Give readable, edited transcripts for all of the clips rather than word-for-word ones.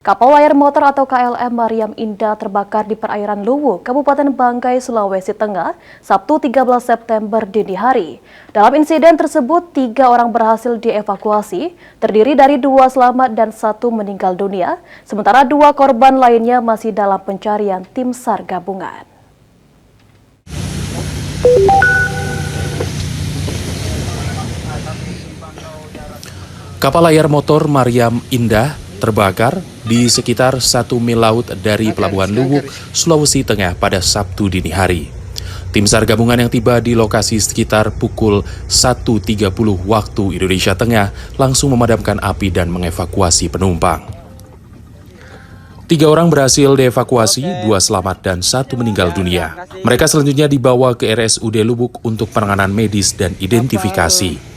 Kapal layar motor atau KLM Mariam Indah terbakar di perairan Luwuk, Kabupaten Banggai, Sulawesi Tengah, Sabtu 13 September dini hari. Dalam insiden tersebut, 3 orang berhasil dievakuasi, terdiri dari 2 selamat dan 1 meninggal dunia, sementara 2 korban lainnya masih dalam pencarian tim SAR gabungan. Kapal layar motor Mariam Indah terbakar di sekitar 1 mil laut dari Pelabuhan Luwuk, Sulawesi Tengah pada Sabtu dini hari. Tim SAR gabungan yang tiba di lokasi sekitar pukul 1.30 waktu Indonesia Tengah langsung memadamkan api dan mengevakuasi penumpang. 3 orang berhasil dievakuasi, 2 selamat dan 1 meninggal dunia. Mereka selanjutnya dibawa ke RSUD Luwuk untuk penanganan medis dan identifikasi.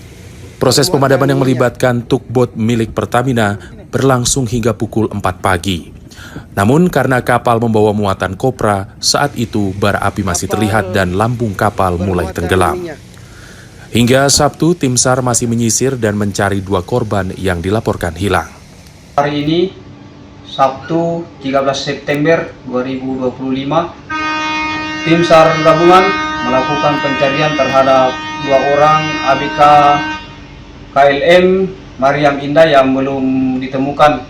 Proses pemadaman yang melibatkan tugboat milik Pertamina berlangsung hingga pukul 4 pagi. Namun karena kapal membawa muatan kopra, saat itu bara api masih terlihat dan lambung kapal mulai tenggelam. Hingga Sabtu, tim SAR masih menyisir dan mencari 2 korban yang dilaporkan hilang. Hari ini, Sabtu 13 September 2025, tim SAR gabungan melakukan pencarian terhadap 2 orang ABK KLM Mariam Indah yang belum ditemukan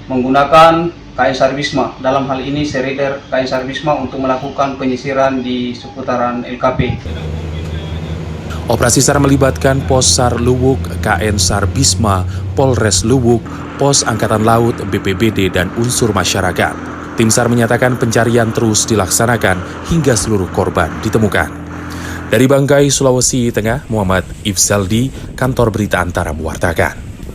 menggunakan KN SAR Bisma. Dalam hal ini serider KN SAR Bisma untuk melakukan penyisiran di seputaran LKP. Operasi SAR melibatkan Pos SAR Luwuk, KN SAR Bisma, Polres Luwuk, Pos Angkatan Laut, BPBD, dan unsur masyarakat. Tim SAR menyatakan pencarian terus dilaksanakan hingga seluruh korban ditemukan. Dari Banggai, Sulawesi Tengah, Muhammad Ifzaldi, Kantor Berita Antara mewartakan.